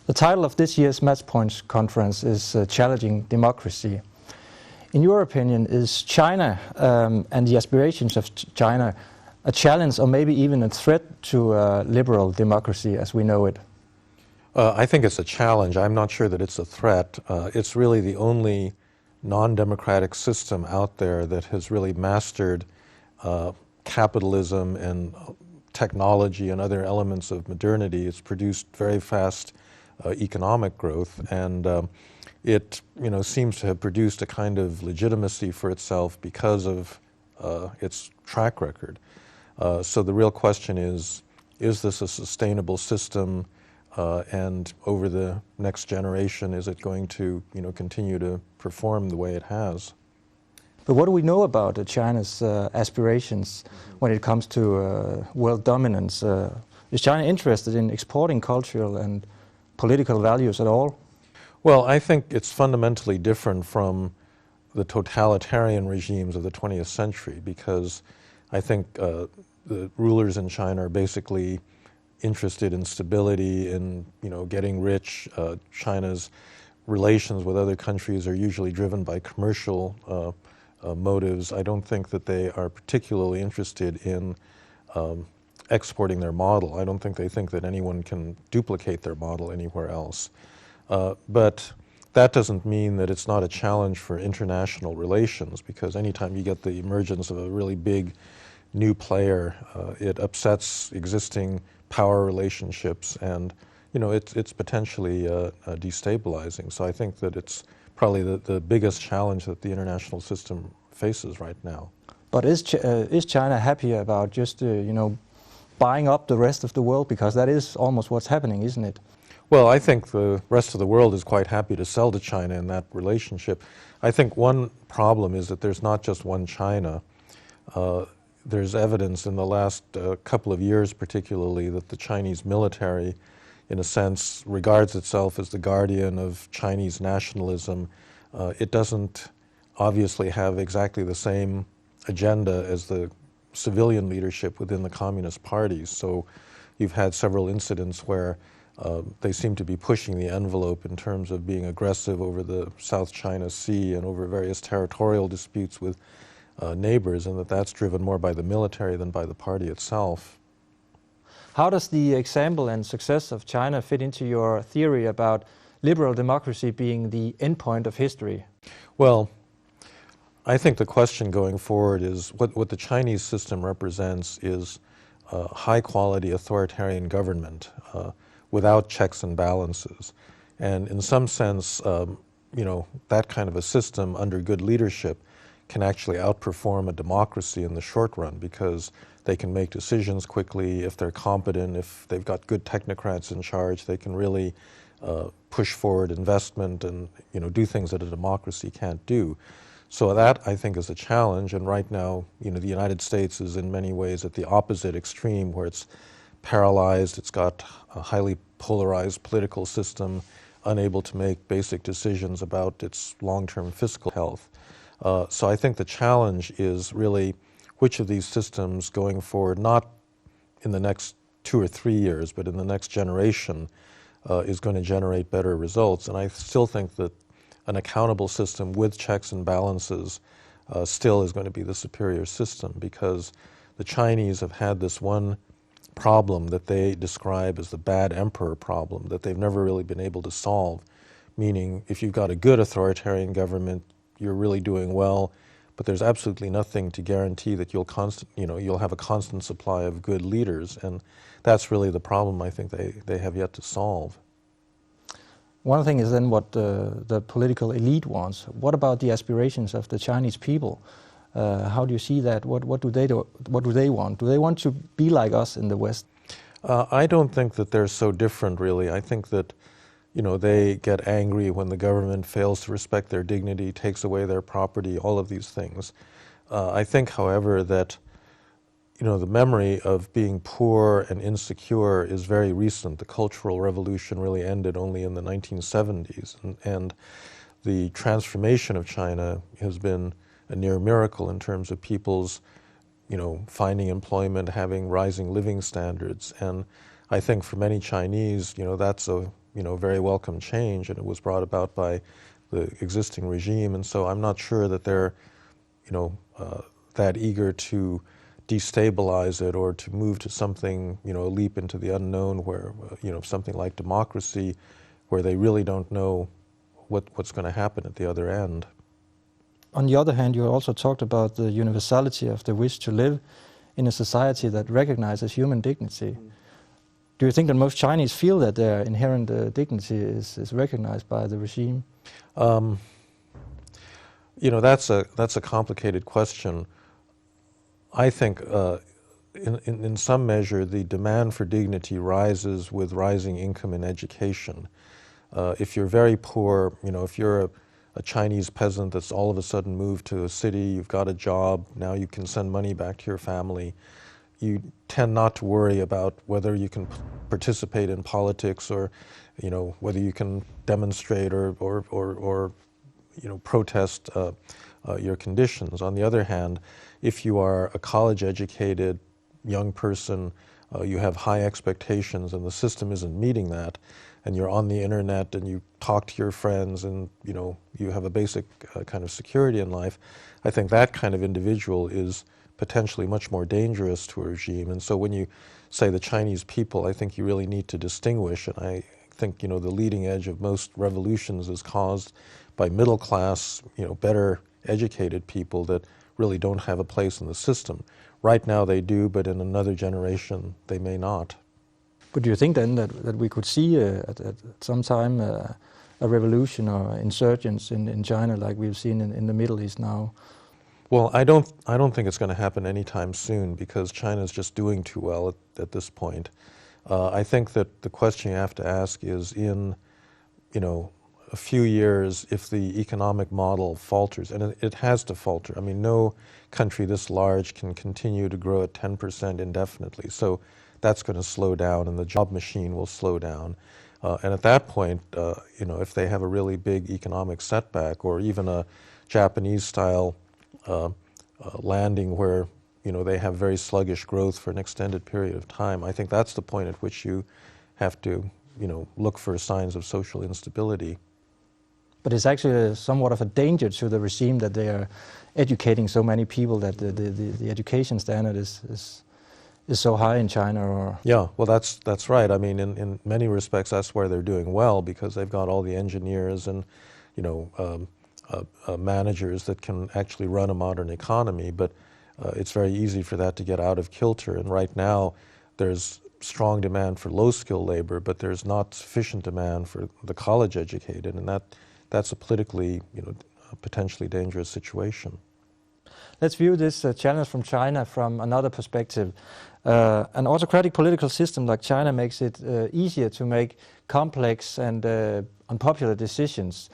The title of this year's Matchpoint conference is Challenging Democracy. In your opinion, is China and the aspirations of China a challenge or maybe even a threat to liberal democracy as we know it? I think it's a challenge. I'm not sure that it's a threat. It's really the only non-democratic system out there that has really mastered capitalism and technology and other elements of modernity. It's produced very fast economic growth, and it seems to have produced a kind of legitimacy for itself because of its track record. So the real question is this a sustainable system, and over the next generation, is it going to continue to perform the way it has? But what do we know about China's aspirations when it comes to world dominance? Is China interested in exporting cultural and political values at all? Well, I think it's fundamentally different from the totalitarian regimes of the 20th century, because I think the rulers in China are basically interested in stability, in getting rich. China's relations with other countries are usually driven by commercial motives. I don't think that they are particularly interested in exporting their model. I don't think they think that anyone can duplicate their model anywhere else. But that doesn't mean that it's not a challenge for international relations, because anytime you get the emergence of a really big new player, it upsets existing power relationships, and it's potentially destabilizing. So I think that it's probably the biggest challenge that the international system faces right now. But is China happy about just buying up the rest of the world? Because that is almost what's happening, isn't it? Well, I think the rest of the world is quite happy to sell to China in that relationship. I think one problem is that there's not just one China. There's evidence in the last couple of years particularly that the Chinese military, in a sense, regards itself as the guardian of Chinese nationalism. It doesn't obviously have exactly the same agenda as the civilian leadership within the Communist parties. So you've had several incidents where they seem to be pushing the envelope in terms of being aggressive over the South China Sea and over various territorial disputes with neighbors, and that's driven more by the military than by the party itself. How does the example and success of China fit into your theory about liberal democracy being the endpoint of history? Well, I think the question going forward is what the Chinese system represents is high-quality authoritarian government without checks and balances. And in some sense, that kind of a system under good leadership can actually outperform a democracy in the short run, because they can make decisions quickly. If they're competent, if they've got good technocrats in charge, they can really push forward investment and do things that a democracy can't do. So that, I think, is a challenge. And right now, the United States is in many ways at the opposite extreme, where it's paralyzed, it's got a highly polarized political system, unable to make basic decisions about its long-term fiscal health. So I think the challenge is really which of these systems going forward, not in the next 2 or 3 years, but in the next generation, is going to generate better results. And I still think that an accountable system with checks and balances still is going to be the superior system, because the Chinese have had this one problem that they describe as the bad emperor problem that they've never really been able to solve, meaning if you've got a good authoritarian government, you're really doing well, but there's absolutely nothing to guarantee that you'll have a constant supply of good leaders, and that's really the problem I think they have yet to solve. One thing is then what the political elite wants. What about the aspirations of the Chinese people? How do you see that? What do they want? Do they want to be like us in the West? I don't think that they're so different, really. I think that they get angry when the government fails to respect their dignity, takes away their property, all of these things. I think, however, that the memory of being poor and insecure is very recent. The Cultural Revolution really ended only in the 1970s, and the transformation of China has been a near miracle in terms of people's, finding employment, having rising living standards. And I think for many Chinese, that's a very welcome change, and it was brought about by the existing regime. And so I'm not sure that they're, that eager to destabilize it or to move to something, a leap into the unknown where, something like democracy, where they really don't know what's going to happen at the other end. On the other hand, you also talked about the universality of the wish to live in a society that recognizes human dignity. Do you think that most Chinese feel that their inherent dignity is recognized by the regime? That's a complicated question. I think in some measure the demand for dignity rises with rising income and education. If you're very poor, if you're a Chinese peasant that's all of a sudden moved to a city, you've got a job, now you can send money back to your family, you tend not to worry about whether you can participate in politics or, whether you can demonstrate or protest your conditions. On the other hand, if you are a college-educated young person, you have high expectations and the system isn't meeting that, and you're on the internet and you talk to your friends and you have a basic kind of security in life, I think that kind of individual is potentially much more dangerous to a regime. And so when you say the Chinese people, I think you really need to distinguish, and I think the leading edge of most revolutions is caused by middle class, better educated people that really don't have a place in the system. Right now they do, but in another generation they may not. But do you think then that we could see at some time a revolution or insurgents in China like we've seen in the Middle East now? Well, I don't think it's going to happen anytime soon because China's just doing too well at this point. I think that the question you have to ask is in, a few years, if the economic model falters, and it has to falter. I mean, no country this large can continue to grow at 10% indefinitely. So that's going to slow down, and the job machine will slow down. And at that point, if they have a really big economic setback, or even a Japanese-style landing where they have very sluggish growth for an extended period of time, I think that's the point at which you have to look for signs of social instability. But it's actually somewhat of a danger to the regime that they are educating so many people, that the education standard is so high in China. Or yeah, well, that's right. I mean, in many respects, that's where they're doing well, because they've got all the engineers and managers that can actually run a modern economy. But it's very easy for that to get out of kilter. And right now, there's strong demand for low-skilled labor, but there's not sufficient demand for the college-educated, and that's a politically, potentially dangerous situation. Let's view this challenge from China from another perspective. An autocratic political system like China makes it easier to make complex and unpopular decisions.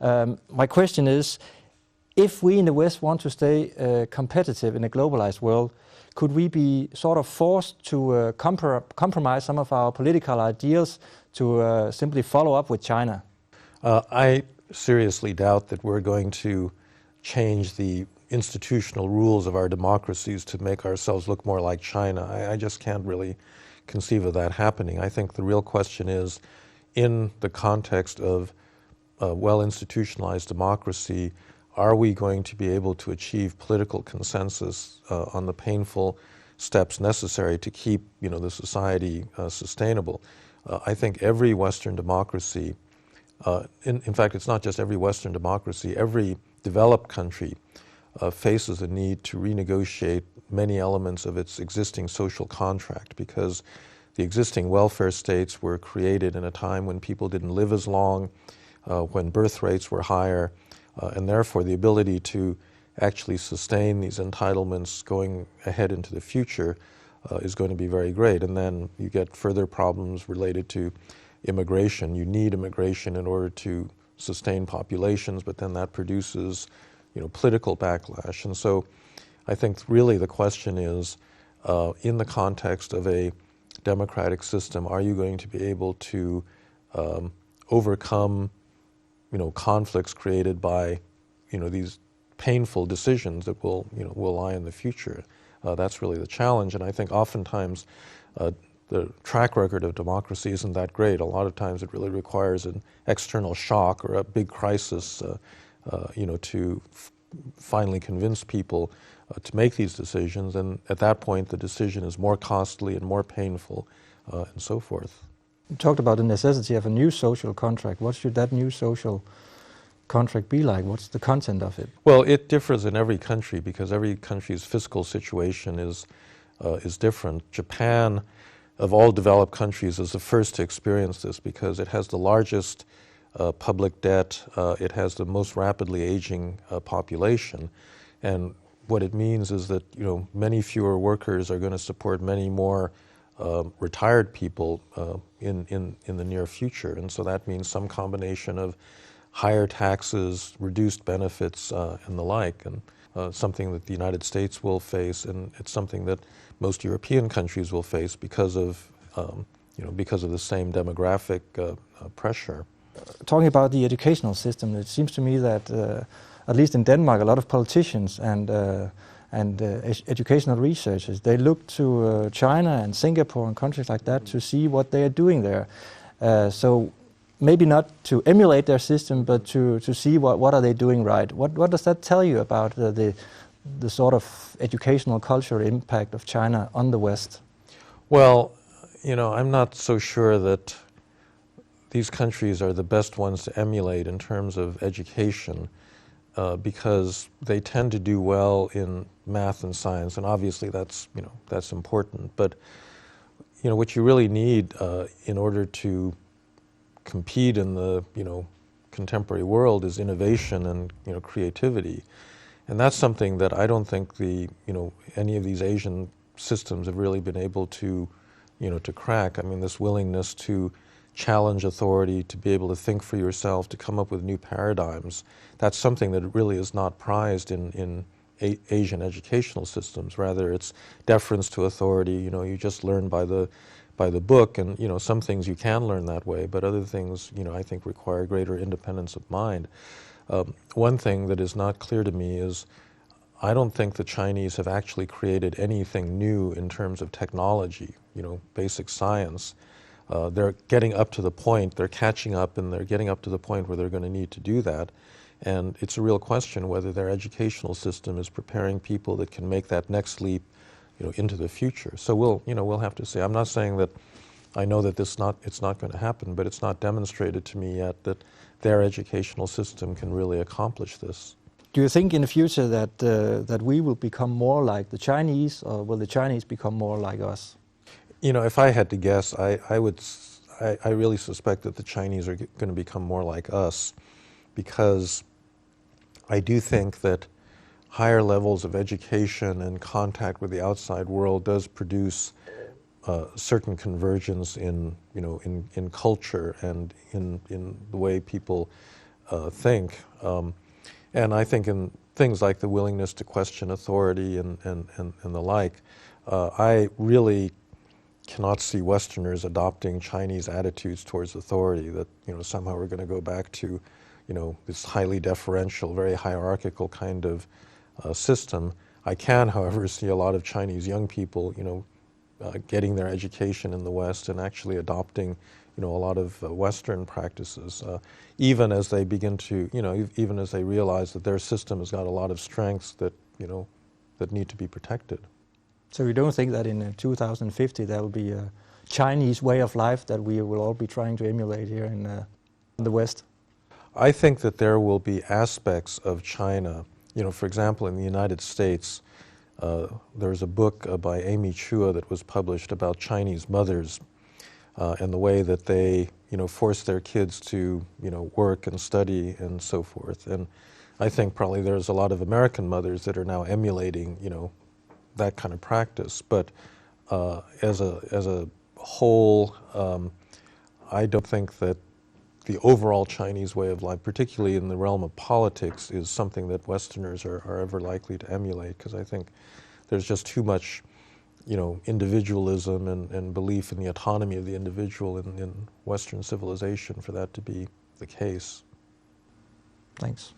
My question is, if we in the West want to stay competitive in a globalized world, could we be sort of forced to compromise some of our political ideals to simply follow up with China? I seriously doubt that we're going to change the institutional rules of our democracies to make ourselves look more like China. I just can't really conceive of that happening. I think the real question is, in the context of well-institutionalized democracy, are we going to be able to achieve political consensus on the painful steps necessary to keep the society sustainable? I think every Western democracy, in fact, it's not just every Western democracy, every developed country faces a need to renegotiate many elements of its existing social contract, because the existing welfare states were created in a time when people didn't live as long, when birth rates were higher, and therefore the ability to actually sustain these entitlements going ahead into the future is going to be very great. And then you get further problems related to immigration. You need immigration in order to sustain populations, but then that produces political backlash. And so I think really the question is, in the context of a democratic system, are you going to be able to overcome conflicts created by these painful decisions that will lie in the future? That's really the challenge. And I think oftentimes the track record of democracy isn't that great. A lot of times it really requires an external shock or a big crisis, to finally convince people to make these decisions. And at that point, the decision is more costly and more painful, and so forth. You talked about the necessity of a new social contract. What should that new social contract be like? What's the content of it? Well, it differs in every country because every country's fiscal situation is different. Japan, of all developed countries, is the first to experience this because it has the largest public debt, it has the most rapidly aging population, and what it means is that many fewer workers are going to support many more retired people in the near future, and so that means some combination of higher taxes, reduced benefits, and the like, and something that the United States will face, and it's something that most European countries will face because of the same demographic pressure. Talking about the educational system, it seems to me that at least in Denmark, a lot of politicians and educational researchers, they look to China and Singapore and countries like that to see what they are doing there. So maybe not to emulate their system, but to see what are they doing right. What does that tell you about the sort of educational cultural impact of China on the West? Well, I'm not so sure that these countries are the best ones to emulate in terms of education because they tend to do well in math and science, and obviously that's important. But what you really need in order to compete in the contemporary world is innovation and creativity, and that's something that I don't think any of these Asian systems have really been able to to crack. I mean, this willingness to challenge authority, to be able to think for yourself, to come up with new paradigms, that's something that really is not prized in Asian educational systems. Rather, it's deference to authority. You just learn by the book, and some things you can learn that way, but other things I think require greater independence of mind. One thing that is not clear to me is I don't think the Chinese have actually created anything new in terms of technology, basic science. They're getting up to the point, they're catching up, and they're getting up to the point where they're going to need to do that. And it's a real question whether their educational system is preparing people that can make that next leap into the future. So we'll have to see. I'm not saying that I know that it's not going to happen, but it's not demonstrated to me yet that their educational system can really accomplish this. Do you think in the future that we will become more like the Chinese, or will the Chinese become more like us? If I had to guess, I really suspect that the Chinese are going to become more like us, because I do think that higher levels of education and contact with the outside world does produce certain convergence in culture and in the way people think. And I think in things like the willingness to question authority and the like, I really cannot see Westerners adopting Chinese attitudes towards authority, that somehow we're going to go back to this highly deferential, very hierarchical kind of system. I can, however, see a lot of Chinese young people getting their education in the West and actually adopting a lot of Western practices, even as they begin to, even as they realize that their system has got a lot of strengths that that need to be protected. So you don't think that in 2050 there will be a Chinese way of life that we will all be trying to emulate here in the West? I think that there will be aspects of China. For example, in the United States, there's a book by Amy Chua that was published about Chinese mothers and the way that they, force their kids to, work and study and so forth. And I think probably there's a lot of American mothers that are now emulating, that kind of practice. But as a whole, I don't think that the overall Chinese way of life, particularly in the realm of politics, is something that Westerners are ever likely to emulate, because I think there's just too much, individualism and belief in the autonomy of the individual in Western civilization for that to be the case. Thanks.